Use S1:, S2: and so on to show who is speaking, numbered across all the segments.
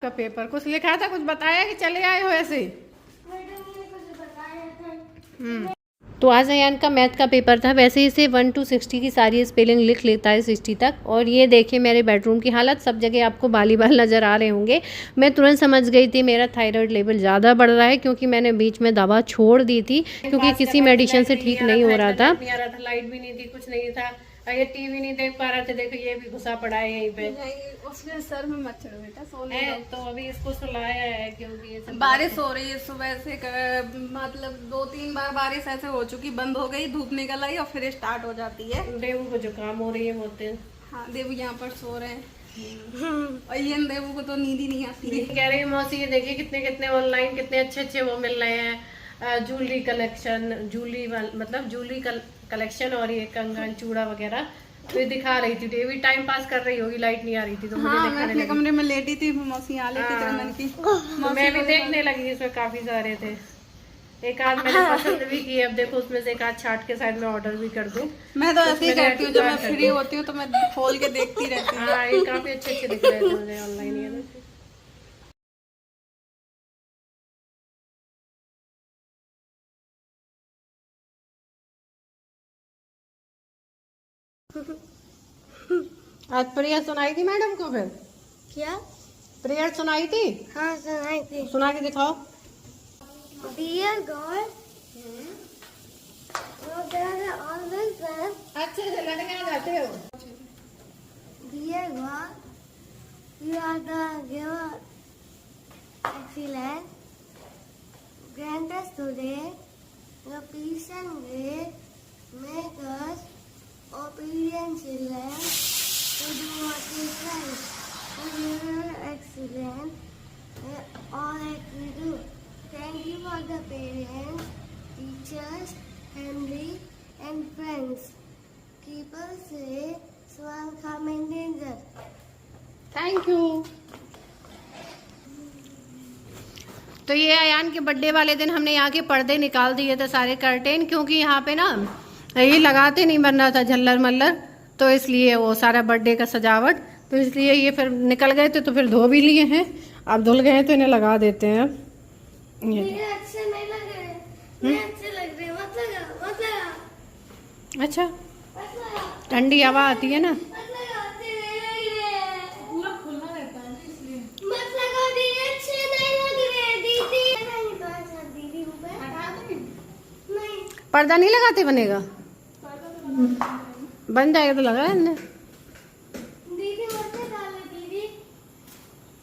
S1: का पेपर कुछ लिखा था, कुछ बताया कि चले आए हो ऐसे ही? तो आज अयान का मैथ का पेपर था। वैसे ही इसे 1 to 60 की सारी स्पेलिंग लिख लेता है 60 तक। और ये देखिए मेरे बेडरूम की हालत, सब जगह आपको बाली बाल नज़र आ रहे होंगे। मैं तुरंत समझ गई थी मेरा थायराइड लेवल ज़्यादा बढ़ रहा है, क्योंकि मैंने बीच में दवा छोड़ दी थी क्योंकि किसी मेडिसिन से ठीक नहीं हो रहा था। लाइट भी नहीं थी, कुछ नहीं था। ये टीवी नहीं देख पा रहे थे, देखो ये भी घुसा पड़ा है यहीं पे।
S2: उसके सर में मच्छर बेटा सोने
S1: तो अभी इसको सुलाया है क्योंकि ये सब
S2: बारिश हो रही है सुबह से। मतलब 2-3 बार बारिश ऐसे हो चुकी, बंद हो गई, धूप निकल आई और फिर स्टार्ट हो जाती है।
S1: डेंगू को जुकाम हो रही है होते हैं।
S2: हाँ, देवू यहाँ पर सो रहे हैं और ये देवू को तो नींद ही नहीं आती है।
S1: कह रही है मौसी ये देखिए कितने कितने ऑनलाइन कितने अच्छे अच्छे वो मिल रहे हैं, ज्वेलरी कलेक्शन, मतलब ज्वेलरी कलेक्शन और ये कंगन चूड़ा वगैरह। तो ये दिखा रही थी, डेवी टाइम पास कर रही होगी, लाइट नहीं आ रही थी तो
S2: हाँ, मैं अपने कमरे में लेटी थी, मौसी आ लेटी थी, मैंने की
S1: तो मैं भी देखने लगी, इसमें काफी सारे थे। एक आध मैंने पसंद भी की, अब देखो उसमें से एक आध छाट के साइड में ऑर्डर भी कर दूं।
S2: मैं तो ऐसे ही करती हूँ, जब मैं फ्री होती हूँ तो मैं खोल के देखती रहती हूँ।
S1: हाँ, ये काफी अच्छे अच्छे दिख रहे थे मुझे ऑनलाइन ये। आज प्रेयर सुनाई थी मैडम को फिर?
S3: क्या?
S1: प्रेयर सुनाई थी?
S3: हाँ सुनाई थी।
S1: सुना के दिखाओ।
S3: Dear God, Lord God are always there.
S1: अच्छे से लड़के आ जाते हो।
S3: Dear God, you are the giver excellent. Grant us today the peace and grace. Make us obedient children to do what is right. For you are excellent in all that we do. Thank you for the parents, teachers, family, and friends. Keep us safe, so I'll come in danger.
S1: Thank you. तो ये अयान के birthday वाले दिन हमने यहाँ के पर्दे निकाल दिए थे सारे कर्टेन, क्योंकि यहाँ पे ना ये लगाते नहीं बन रहा था झल्लर मल्लर, तो इसलिए वो सारा बर्थडे का सजावट, तो इसलिए ये फिर निकल गए थे, तो फिर धो भी लिए हैं। अब धुल गए हैं तो इन्हें लगा देते हैं।
S3: मुझे अच्छे नहीं लग रहे, मैं अच्छे लग रहे, मत लगा, मत लगा,
S1: अच्छा,
S3: मत लगा,
S1: ठंडी हवा आती है ना।
S3: मत लगा, अच्छे नहीं लग रहे,
S2: पूरा खुला रहता है इसलिए।
S3: मत लगा दीदी, अच्छे नहीं लग रहे दीदी। नहीं तो ऐसा दीदी ऊपर
S2: हटा दूँ?
S3: नहीं,
S1: पर्दा नहीं लगाते बनेगा, बन जाएगा तो लगा है।
S3: दीदी मत निकालो, दीदी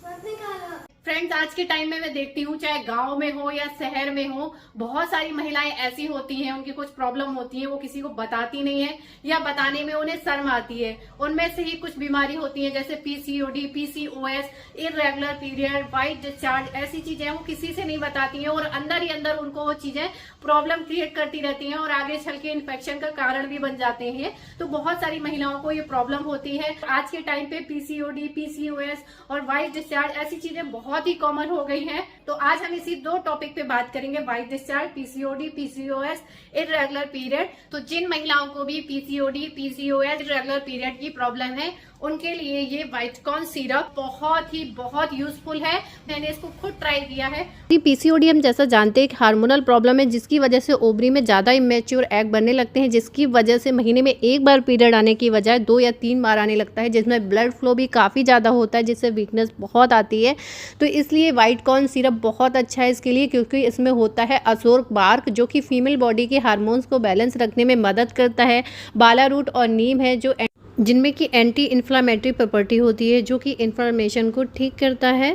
S3: मत निकालो।
S1: फ्रेंड्स, आज के टाइम में मैं देखती हूँ चाहे गांव में हो या शहर में हो, बहुत सारी महिलाएं ऐसी होती हैं, उनकी कुछ प्रॉब्लम होती है, वो किसी को बताती नहीं है या बताने में उन्हें शर्म आती है। उनमें से ही कुछ बीमारी होती है जैसे PCOD, PCOS, irregular period, white discharge, ऐसी चीजें वो किसी से नहीं बताती हैं और अंदर ही अंदर उनको वो चीजें प्रॉब्लम क्रिएट करती रहती हैं और आगे चल के इन्फेक्शन का कारण भी बन जाते हैं। तो बहुत सारी महिलाओं को ये प्रॉब्लम होती है। आज के टाइम पे पीसीओडी, पीसीओएस और व्हाइट डिस्चार्ज ऐसी चीजें बहुत ही कॉमन हो गई हैं। तो आज हम इसी दो टॉपिक पे बात करेंगे, white discharge, PCOD, PCOS, irregular period. तो जिन महिलाओं को भी पीसीओडी, पीसीओएस, इररेगुलर पीरियड की प्रॉब्लम है, उनके लिए ये व्हाइटकॉर्न सिरप बहुत यूजफुल है। मैंने इसको खुद ट्राई किया है। पीसीओडी हम जैसा जानते हैं कि हार्मोनल प्रॉब्लम है, जिसकी वजह से ओवरी में ज्यादा इमेच्योर एग बनने लगते हैं, जिसकी वजह से महीने में एक बार पीरियड आने की बजाय 2 या 3 बार आने लगता है, जिसमें ब्लड फ्लो भी काफी ज्यादा होता है, जिससे वीकनेस बहुत आती है। तो इसलिए व्हाइटकॉर्न सिरप बहुत अच्छा है इसके लिए, क्योंकि इसमें होता है असोर्क बार्क, जो कि फीमेल बॉडी के हार्मोन्स को बैलेंस रखने में मदद करता है। बाला रूट और नीम है जो जिनमें की एंटी इन्फ्लामेटरी प्रॉपर्टी होती है, जो कि इन्फ्लामेशन को ठीक करता है।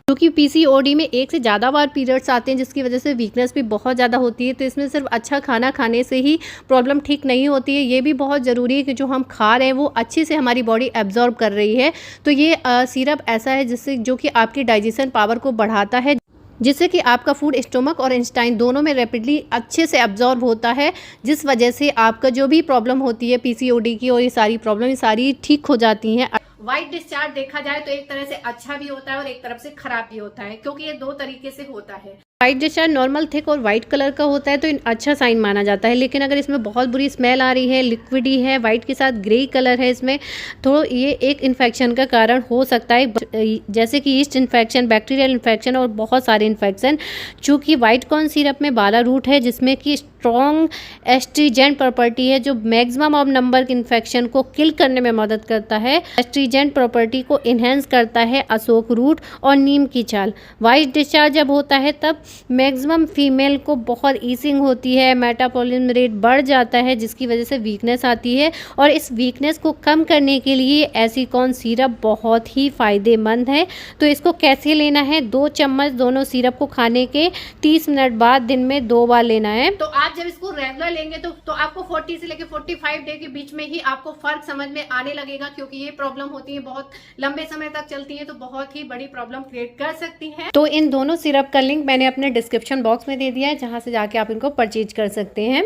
S1: क्योंकि पीसीओडी में एक से ज़्यादा बार पीरियड्स आते हैं, जिसकी वजह से वीकनेस भी बहुत ज़्यादा होती है। तो इसमें सिर्फ अच्छा खाना खाने से ही प्रॉब्लम ठीक नहीं होती है, ये भी बहुत ज़रूरी है कि जो हम खा रहे हैं वो अच्छे से हमारी बॉडी एब्जॉर्ब कर रही है। तो ये सिरप ऐसा है जिससे जो कि आपकी डाइजेशन पावर को बढ़ाता है, जिससे कि आपका फूड स्टोमक और इंटेस्टाइन दोनों में रैपिडली अच्छे से एब्जॉर्ब होता है, जिस वजह से आपका जो भी प्रॉब्लम होती है पीसीओडी की और ये सारी प्रॉब्लम सारी ठीक हो जाती हैं। व्हाइट डिस्चार्ज देखा जाए तो एक तरह से अच्छा भी होता है और एक तरफ से खराब भी होता है, क्योंकि ये 2 तरीके से होता है। वाइट डिस्चार्ज नॉर्मल थिक और वाइट कलर का होता है तो अच्छा साइन माना जाता है, लेकिन अगर इसमें बहुत बुरी स्मेल आ रही है, लिक्विडी है, वाइट के साथ ग्रे कलर है इसमें, तो ये एक इन्फेक्शन का कारण हो सकता है, जैसे कि ईस्ट इन्फेक्शन, बैक्टीरियल इन्फेक्शन और बहुत सारे इन्फेक्शन। चूँकि वाइट कॉर्न सिरप में बाला रूट है जिसमें कि स्ट्रॉन्ग एस्ट्रीजेंट प्रॉपर्टी है जो मैक्सिमम ऑफ नंबर के इन्फेक्शन को किल करने में मदद करता है। एस्ट्रीजेंट प्रॉपर्टी को इन्हेंस करता है अशोक रूट और नीम की छाल। वाइट डिस्चार्ज जब होता है तब मैक्सिमम फीमेल को बहुत ईसिंग होती है, मेटाबॉलिज्म रेट बढ़ जाता है जिसकी वजह से वीकनेस आती है, और इस वीकनेस को कम करने के लिए एसीकॉन सिरप बहुत ही फ़ायदेमंद है। तो इसको कैसे लेना है, 2 चम्मच दोनों सिरप को खाने के 30 मिनट बाद दिन में 2 बार लेना है। तो आप जब इसको रेगुलर लेंगे तो आपको 40 से लेकर 45 डे के बीच में ही आपको फर्क समझ में आने लगेगा, क्योंकि ये प्रॉब्लम होती है बहुत लंबे समय तक चलती है तो बहुत ही बड़ी प्रॉब्लम क्रिएट कर सकती है। तो इन दोनों सिरप का लिंक मैंने अपने डिस्क्रिप्शन बॉक्स में दे दिया है, जहां से जाके आप इनको परचेज कर सकते हैं।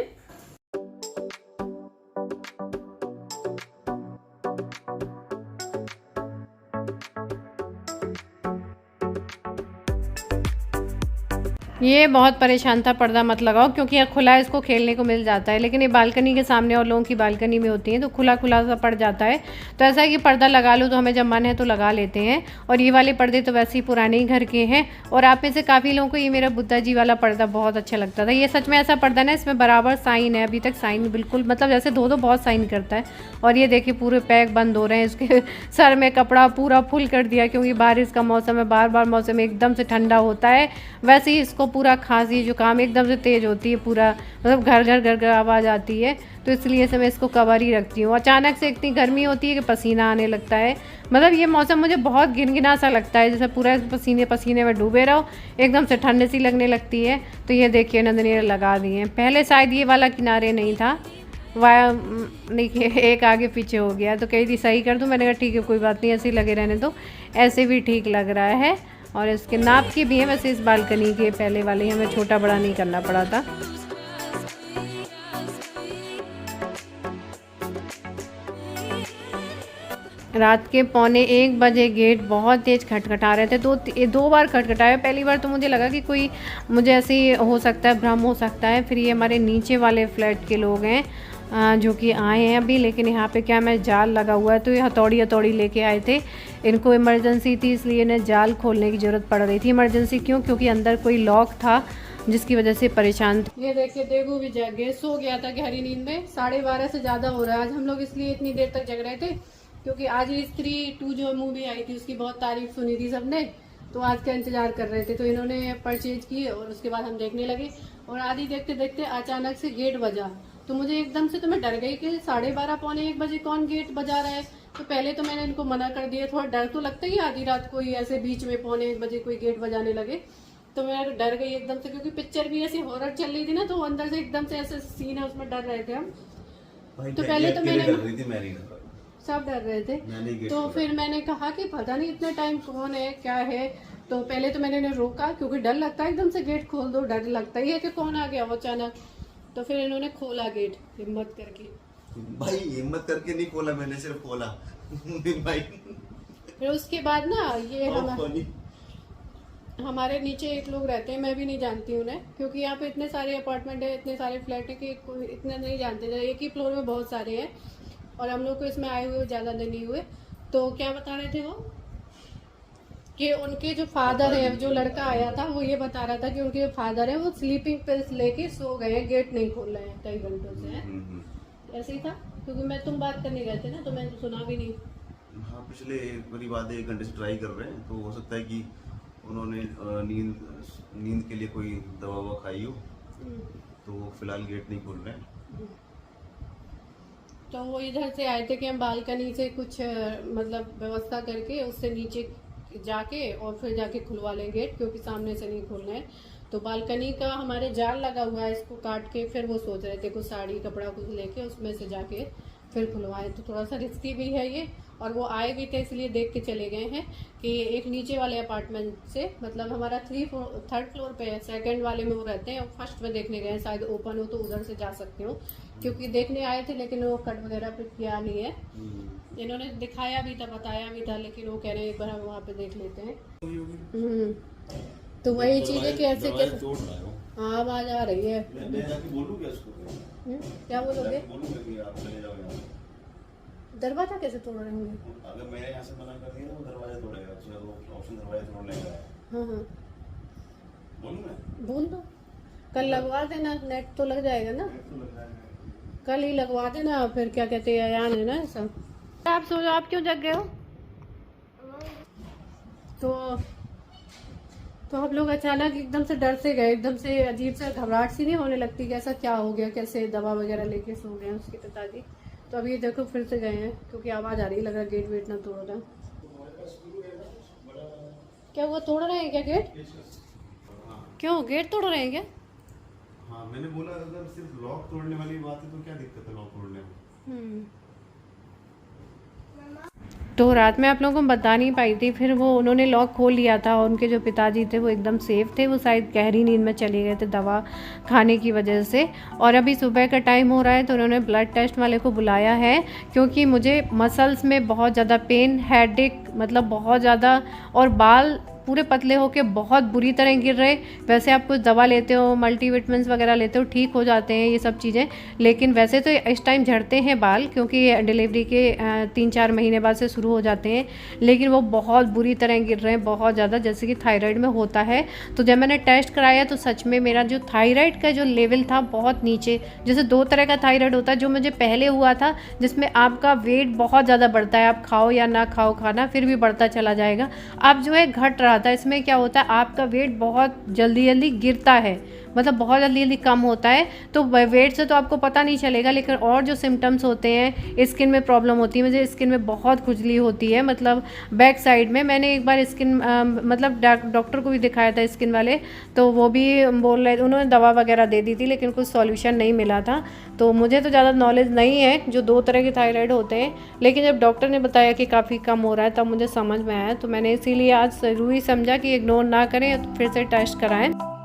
S1: ये बहुत परेशान था, पर्दा मत लगाओ, क्योंकि यह खुला है, इसको खेलने को मिल जाता है, लेकिन ये बालकनी के सामने और लोगों की बालकनी में होती है तो खुला खुला सा पड़ जाता है। तो ऐसा है कि पर्दा लगा लो तो हमें जब मन है तो लगा लेते हैं। और ये वाले पर्दे तो वैसे ही पुराने ही घर के हैं, और आप में से काफ़ी लोगों को ये मेरा बुद्धा जी वाला पर्दा बहुत अच्छा लगता था। ये सच में ऐसा पर्दा ना, इसमें बराबर साइन है, अभी तक साइन बिल्कुल मतलब जैसे धो दो बहुत साइन करता है। और ये देखिए पूरे पैक बंद हो रहे हैं, इसके सर में कपड़ा पूरा फुल कर दिया, क्योंकि बारिश का मौसम है, बार बार मौसम एकदम से ठंडा होता है। वैसे ही इसको पूरा खांसी जुकाम एकदम से तेज़ होती है, पूरा मतलब घर घर घर घर आवाज़ आती है, तो इसलिए से मैं इसको कवर ही रखती हूँ। अचानक से इतनी गर्मी होती है कि पसीना आने लगता है, मतलब ये मौसम मुझे बहुत गिनगिना सा लगता है, जैसे पूरा पसीने पसीने में डूबे रहो, एकदम से ठंड सी लगने लगती है। तो ये देखिए नंदनी लगा दिए हैं, पहले शायद ये वाला किनारे नहीं था, वाया देखिए एक आगे पीछे हो गया, तो कही थी सही कर दूँ, मैंने कहा ठीक है कोई बात नहीं, ऐसे ही लगे रहने दो, ऐसे भी ठीक लग रहा है। और इसके नाप के भी हैं वैसे, इस बालकनी के पहले वाले हमें छोटा बड़ा नहीं करना पड़ा था। रात के 1:15 बजे गेट बहुत तेज़ खटखटा रहे थे, दो बार खटखटाया। पहली बार तो मुझे लगा कि कोई मुझे ऐसे ही हो सकता है, भ्रम हो सकता है। फिर ये हमारे नीचे वाले फ्लैट के लोग हैं जो कि आए हैं अभी, लेकिन यहाँ पे क्या मैं जाल लगा हुआ है तो ये हथौड़ी लेके आए थे। इनको इमरजेंसी थी इसलिए इन्हें जाल खोलने की ज़रूरत पड़ रही थी। इमरजेंसी क्यों? क्योंकि अंदर कोई लॉक था जिसकी वजह से परेशान थे। ये देखिए देगू भी जग गए, सो गया था गहरी नींद में, 12:30 से ज़्यादा हो रहा है। आज हम लोग इसलिए इतनी देर तक जग रहे थे क्योंकि आज ही स्त्री 2 जो मूवी आई थी उसकी बहुत तारीफ सुनी थी सबने, तो आज का इंतजार कर रहे थे। तो इन्होंने परचेज की और उसके बाद हम देखने लगे, और आधी देखते देखते अचानक से गेट बजा, तो मुझे एकदम से तो मैं डर गई कि 12:30 पौने 1 बजे कौन गेट बजा रहा है। तो पहले तो मैंने इनको मना कर दिया, थोड़ा डर तो लगता ही आधी रात कोई ऐसे बीच में 1:45 बजे कोई गेट बजाने लगे, तो मैं डर गई एकदम से, क्योंकि पिक्चर भी ऐसी हॉरर चल रही थी ना, तो अंदर से एकदम से ऐसे सीन है उसमें डर रहे थे हम। तो पहले तो मैंने सब डर रहे थे, तो फिर मैंने कहा कि पता नहीं इतने टाइम कौन है क्या है। तो पहले तो मैंने इन्हें रोका क्योंकि डर लगता है, एकदम से गेट खोल दो, डर लगता ही है कि कौन आ गया वो अचानक। तो फिर इन्होंने खोला गेट हिम्मत करके।
S4: भाई हिम्मत करके नहीं खोला, मैंने सिर्फ खोला भाई।
S1: फिर उसके बाद ना ये हमारे नीचे एक लोग रहते हैं, मैं भी नहीं जानती उन्हें, क्योंकि यहाँ पे इतने सारे अपार्टमेंट है, इतने सारे फ्लैट है कि कोई इतने नहीं जानते थे। एक ही फ्लोर में बहुत सारे हैं और हम लोग को इसमें आए हुए ज़्यादा दिन नहीं हुए। तो क्या बता रहे थे वो कि उनके जो फादर है, जो लड़का आया था वो ये बता रहा था कि उनके जो फादर है वो स्लीपिंग पिल्स लेके सो गए हैं, गेट नहीं खोल रहे हैं कई घंटों से। ऐसे ही था क्योंकि मैं तुम बात करने गए थे ना, तो मैंने सुना भी नहीं।
S4: हाँ पिछले करीब आधे 1 घंटे से ट्राई कर रहे हैं, तो हो सकता है कि उन्होंने नींद के लिए कोई दवा खाई हो, तो वो फिलहाल गेट नहीं खोल रहे हैं।
S1: तो वो इधर से आए थे कि हम बालकनी से कुछ मतलब व्यवस्था करके उससे नीचे जाके और फिर जाके खुलवा लें गेट, क्योंकि सामने से नहीं खोलना है। तो बालकनी का हमारे जाल लगा हुआ है, इसको काट के फिर वो सोच रहे थे कुछ साड़ी कपड़ा कुछ लेके उसमें से जाके फिर खुलवाएं। तो थोड़ा सा रिस्की भी है ये, और वो आए भी थे इसलिए देख के चले गए हैं कि एक नीचे वाले अपार्टमेंट से, मतलब हमारा 3rd फ्लोर पे है, 2nd वाले में वो रहते हैं, और 1st में देखने गए हैं, शायद ओपन हो तो उधर से जा सकते हो, क्योंकि देखने आए थे लेकिन वो कट वगैरह पे किया नहीं है। इन्होंने दिखाया भी था, बताया भी था, लेकिन वो कह रहे हैं एक बार हम वहाँ पे देख लेते हैं। तो वही चीज है कि ऐसे कैसे
S4: तोड़ रहा है वो।
S1: हाँ आवाज आ रही है।
S4: मैं जाके बोलूँगा उसको,
S1: क्या बोलोगे?
S4: बोलूँगा कि आप चले जाओ यहाँ से।
S1: दरवाजा कैसे तोड़ रहे होंगे?
S4: अगर मैंने यहाँ से मना कर दिया तो वो दरवाजा तोड़ेगा, चलो ऑप्शन दरवाजा तोड़ लेगा।
S1: हाँ हाँ
S4: बोलूँ मैं?
S1: बोल दो, कल लगवा देना, नेट तो लग जाएगा ना,
S4: तो लग जाएगा।
S1: कल ही लगवा देना। फिर क्या कहते हैं अयान है ना ऐसा। आप सो जाओ, आप क्यों जग गए हो? तो हम लोग अचानक एकदम से डर से गए, एकदम से अजीब सा घबराहट सी नहीं होने लगती कि ऐसा क्या हो गया, कैसे दवा वगैरह लेके सो गए उसके पिताजी। तो अभी देखो फिर से गए हैं क्योंकि आवाज़ आ रही, लग रहा गेट वेट ना तोड़ना। क्या वो तोड़ रहे हैं क्या गेट? क्यों गेट तोड़ रहे हैं क्या?
S4: हाँ मैंने बोला अगर सिर्फ लॉक तोड़ने वाली बात है तो क्या दिक्कत है लॉक तोड़ने में।
S1: तो रात में आप लोगों को बता नहीं पाई थी, फिर वो उन्होंने लॉक खोल लिया था और उनके जो पिताजी थे वो एकदम सेफ थे, वो शायद गहरी नींद में चले गए थे दवा खाने की वजह से। और अभी सुबह का टाइम हो रहा है तो उन्होंने ब्लड टेस्ट वाले को बुलाया है क्योंकि मुझे मसल्स में बहुत ज़्यादा पेन, हेडेक मतलब बहुत ज़्यादा, और बाल पूरे पतले होके बहुत बुरी तरह गिर रहे। वैसे आप कुछ दवा लेते हो, मल्टीविटामिन्स वगैरह लेते हो, ठीक हो जाते हैं ये सब चीज़ें, लेकिन वैसे तो इस टाइम झड़ते हैं बाल क्योंकि डिलीवरी के 3-4 महीने बाद से शुरू हो जाते हैं, लेकिन वो बहुत बुरी तरह गिर रहे हैं, बहुत ज़्यादा, जैसे कि थायराइड में होता है। तो जब मैंने टेस्ट कराया तो सच में मेरा जो थायराइड का जो लेवल था बहुत नीचे, जैसे 2 तरह का थायराइड होता है, जो मुझे पहले हुआ था जिसमें आपका वेट बहुत ज़्यादा बढ़ता है, आप खाओ या ना खाओ खाना फिर भी बढ़ता चला जाएगा। अब जो है घट रहा था, इसमें क्या होता है आपका वेट बहुत जल्दी जल्दी गिरता है, मतलब बहुत जल्दी जल्दी कम होता है। तो वेट से तो आपको पता नहीं चलेगा, लेकिन और जो सिम्टम्स होते हैं, स्किन में प्रॉब्लम होती है, मुझे स्किन में बहुत खुजली होती है, मतलब बैक साइड में। मैंने एक बार स्किन मतलब डॉक्टर को भी दिखाया था स्किन वाले, तो वो भी बोल रहे, उन्होंने दवा वगैरह दे दी थी लेकिन कुछ सॉल्यूशन नहीं मिला था। तो मुझे तो ज़्यादा नॉलेज नहीं है जो 2 तरह के थायराइड होते हैं, लेकिन जब डॉक्टर ने बताया कि काफ़ी कम हो रहा है तब मुझे समझ में आया। तो मैंने इसीलिए आज ज़रूरी समझा कि इग्नोर ना करें, फिर से टेस्ट कराएं।